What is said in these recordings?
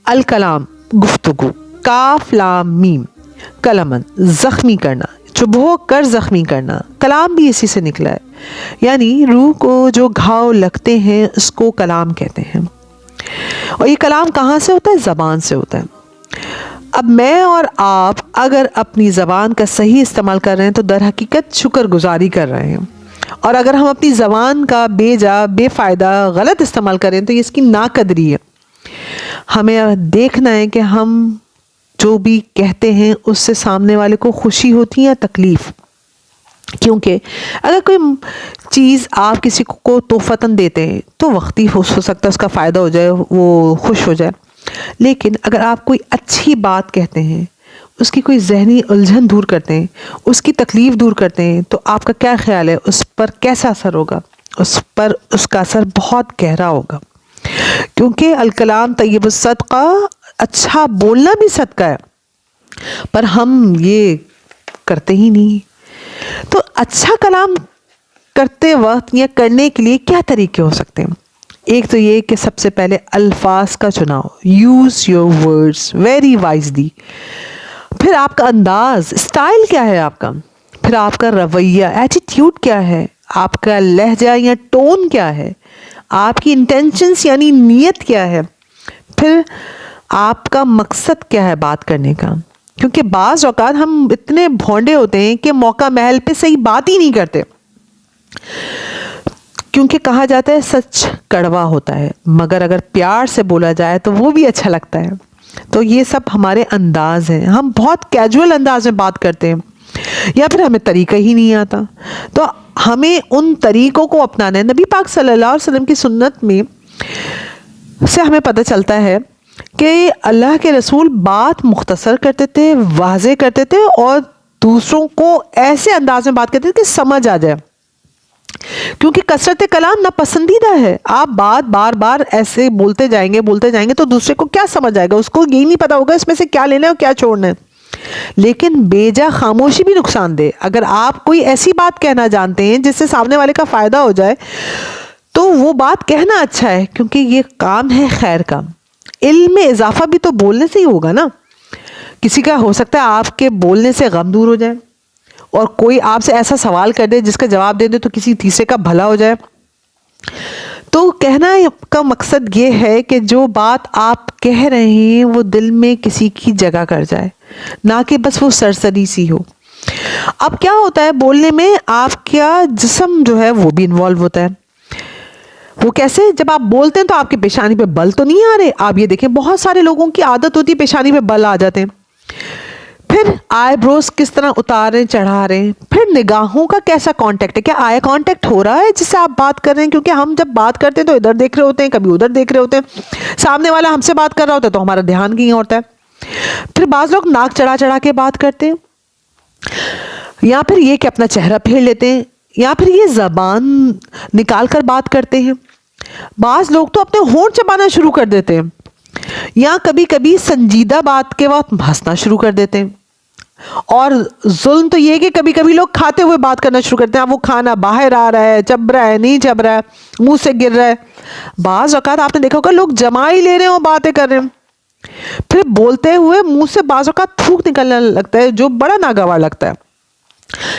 الکلام گفتگو، کاف لام میم، کلمن زخمی کرنا، چبھو کر زخمی کرنا، کلام بھی اسی سے نکلا ہے، یعنی روح کو جو گھاؤ لگتے ہیں اس کو کلام کہتے ہیں۔ اور یہ کلام کہاں سے ہوتا ہے؟ زبان سے ہوتا ہے۔ اب میں اور آپ اگر اپنی زبان کا صحیح استعمال کر رہے ہیں تو در حقیقت شکر گزاری کر رہے ہیں، اور اگر ہم اپنی زبان کا بے جا بے فائدہ غلط استعمال کریں تو یہ اس کی ناقدری ہے۔ ہمیں دیکھنا ہے کہ ہم جو بھی کہتے ہیں اس سے سامنے والے کو خوشی ہوتی ہے یا تکلیف، کیونکہ اگر کوئی چیز آپ کسی کو تحفتاً دیتے ہیں تو وقتی ہو سکتا ہے اس کا فائدہ ہو جائے، وہ خوش ہو جائے، لیکن اگر آپ کوئی اچھی بات کہتے ہیں، اس کی کوئی ذہنی الجھن دور کرتے ہیں، اس کی تکلیف دور کرتے ہیں، تو آپ کا کیا خیال ہے اس پر کیسا اثر ہوگا؟ اس پر اس کا اثر بہت گہرا ہوگا، کیونکہ الکلام طیب الصدقہ، اچھا بولنا بھی صدقہ ہے، پر ہم یہ کرتے ہی نہیں۔ تو اچھا کلام کرتے وقت یا کرنے کے لیے کیا طریقے ہو سکتے ہیں؟ ایک تو یہ کہ سب سے پہلے الفاظ کا چناؤ، use your words very wisely. پھر آپ کا انداز، اسٹائل کیا ہے آپ کا؟ پھر آپ کا رویہ، ایٹیٹیوڈ کیا ہے؟ آپ کا لہجہ یا ٹون کیا ہے؟ آپ کی انٹینشنز یعنی نیت کیا ہے؟ پھر آپ کا مقصد کیا ہے بات کرنے کا؟ کیونکہ بعض اوقات ہم اتنے بھونڈے ہوتے ہیں کہ موقع محل پہ صحیح بات ہی نہیں کرتے، کیونکہ کہا جاتا ہے سچ کڑوا ہوتا ہے، مگر اگر پیار سے بولا جائے تو وہ بھی اچھا لگتا ہے۔ تو یہ سب ہمارے انداز ہیں، ہم بہت کیجول انداز میں بات کرتے ہیں، یا پھر ہمیں طریقہ ہی نہیں آتا، تو ہمیں ان طریقوں کو اپنانا ہے۔ نبی پاک صلی اللہ علیہ وسلم کی سنت میں سے ہمیں پتہ چلتا ہے کہ اللہ کے رسول بات مختصر کرتے تھے، واضح کرتے تھے، اور دوسروں کو ایسے انداز میں بات کرتے تھے کہ سمجھ آ جائے، کیونکہ کثرت کلام ناپسندیدہ ہے۔ آپ بات بار بار ایسے بولتے جائیں گے تو دوسرے کو کیا سمجھ آئے گا؟ اس کو یہی نہیں پتا ہوگا اس میں سے کیا لینا ہے اور کیا چھوڑنا ہے۔ لیکن بیجا خاموشی بھی نقصان دہ۔ اگر آپ کوئی ایسی بات کہنا جانتے ہیں جس سے سامنے والے کا فائدہ ہو جائے تو وہ بات کہنا اچھا ہے، کیونکہ یہ کام ہے خیر کا۔ علم میں اضافہ بھی تو بولنے سے ہی ہوگا نا۔ کسی کا ہو سکتا ہے آپ کے بولنے سے غم دور ہو جائے، اور کوئی آپ سے ایسا سوال کر دے جس کا جواب دے دے تو کسی تیسرے کا بھلا ہو جائے۔ تو کہنا کا مقصد یہ ہے کہ جو بات آپ کہہ رہے ہیں وہ دل میں کسی کی جگہ کر جائے، نہ کہ بس وہ سرسری سی ہو۔ اب کیا ہوتا ہے بولنے میں، آپ کا جسم جو ہے وہ بھی انوالو ہوتا ہے۔ وہ کیسے؟ جب آپ بولتے ہیں تو آپ کی پیشانی پہ بل تو نہیں آ رہے؟ آپ یہ دیکھیں بہت سارے لوگوں کی عادت ہوتی ہے پیشانی پہ بل آ جاتے ہیں۔ پھر آئی بروز کس طرح اتار رہے ہیں، چڑھا رہے ہیں۔ پھر نگاہوں کا کیسا کانٹیکٹ ہے، کیا آئی کانٹیکٹ ہو رہا ہے جس سے آپ بات کر رہے ہیں؟ کیونکہ ہم جب بات کرتے ہیں تو ادھر دیکھ رہے ہوتے ہیں، کبھی ادھر دیکھ رہے ہوتے ہیں، سامنے والا ہم سے بات کر رہا ہوتا ہے تو ہمارا دھیان کہیں ہوتا ہے۔ پھر بعض لوگ ناک چڑھا چڑھا کے بات کرتے ہیں، یا پھر یہ کہ اپنا چہرہ پھیر لیتے ہیں، یا پھر یہ زبان نکال کر بات کرتے ہیں۔ بعض لوگ تو اپنے ہونٹ چبانا شروع کر دیتے ہیں، یا کبھی کبھی سنجیدہ بات کے وقت ہنسنا شروع کر دیتے ہیں۔ اور ظلم تو یہ کہ کبھی کبھی لوگ کھاتے ہوئے بات کرنا شروع کرتے ہیں۔ اب وہ کھانا باہر آ رہا ہے، چب رہا ہے، نہیں چب رہا ہے، منہ سے گر رہا ہے۔ بعض اوقات آپ نے دیکھا ہوگا لوگ جمع ہی لے رہے ہیں اور باتیں کر رہے ہیں، پھر بولتے ہوئے منہ سے بعض اوقات تھوک نکلنے لگتا ہے جو بڑا ناگوار لگتا ہے،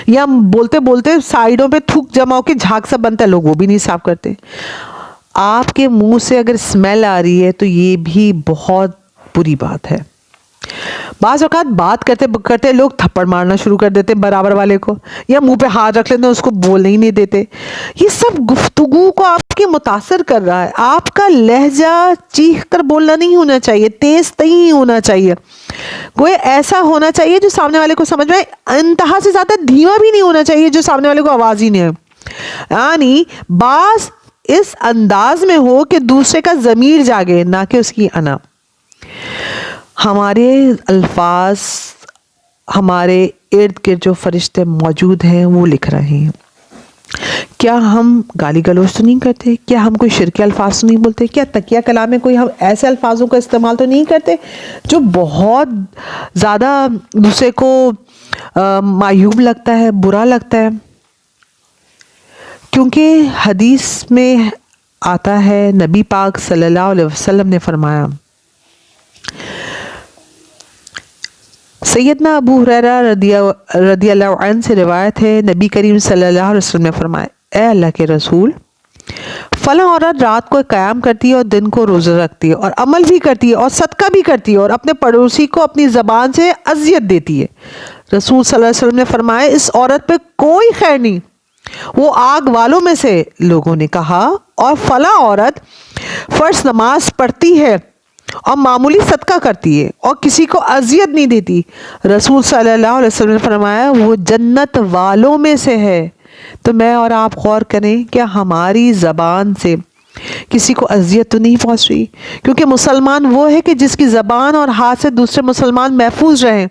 یا بولتے بولتے سائیڈوں پہ تھوک جمع ہو کے جھاگ سا بنتا ہے، لوگ وہ بھی نہیں صاف کرتے۔ آپ کے منہ سے اگر اسمیل آ رہی ہے تو یہ بھی بہت بری بات ہے۔ بعض اوقات بات کرتے کرتے لوگ تھپڑ مارنا شروع کر دیتے ہیں برابر والے کو، یا منہ پہ ہاتھ رکھ لیتے ہیں، اس کو بولنے ہی نہیں دیتے۔ یہ سب گفتگو کو آپ کے متاثر کر رہا ہے۔ آپ کا لہجہ چیخ کر بولنا نہیں ہونا چاہیے، تیز نہیں ہونا چاہیے، کوئی ایسا ہونا چاہیے جو سامنے والے کو سمجھ میں آئے، انتہا سے زیادہ دھیما بھی نہیں ہونا چاہیے جو سامنے والے کو آواز ہی نہیں آئے، یعنی باز اس انداز میں ہو کہ دوسرے کا ضمیر جاگے، نہ کہ اس کی انا۔ ہمارے الفاظ ہمارے ارد گرد جو فرشتے موجود ہیں وہ لکھ رہے ہیں۔ کیا ہم گالی گلوچ تو نہیں کرتے؟ کیا ہم کوئی شرکی الفاظ تو نہیں بولتے؟ کیا تقیہ کلام میں کوئی ہم ایسے الفاظوں کا استعمال تو نہیں کرتے جو بہت زیادہ دوسرے کو معیوب لگتا ہے، برا لگتا ہے؟ کیونکہ حدیث میں آتا ہے، نبی پاک صلی اللہ علیہ وسلم نے فرمایا سیدنا ابو ہریرہ رضی اللہ عنہ سے روایت ہے، نبی کریم صلی اللہ علیہ وسلم نے فرمایا، اے اللہ کے رسول، فلاں عورت رات کو قیام کرتی ہے اور دن کو روزہ رکھتی ہے اور عمل بھی کرتی ہے اور صدقہ بھی کرتی ہے اور اپنے پڑوسی کو اپنی زبان سے اذیت دیتی ہے۔ رسول صلی اللہ علیہ وسلم نے فرمایا، اس عورت پہ کوئی خیر نہیں، وہ آگ والوں میں سے۔ لوگوں نے کہا، اور فلاں عورت فرض نماز پڑھتی ہے اور معمولی صدقہ کرتی ہے اور کسی کو اذیت نہیں دیتی۔ رسول صلی اللہ علیہ وسلم نے فرمایا، وہ جنت والوں میں سے ہے۔ تو میں اور آپ غور کریں کہ ہماری زبان سے کسی کو اذیت تو نہیں پہنچ رہی، کیونکہ مسلمان وہ ہے کہ جس کی زبان اور ہاتھ سے دوسرے مسلمان محفوظ رہیں۔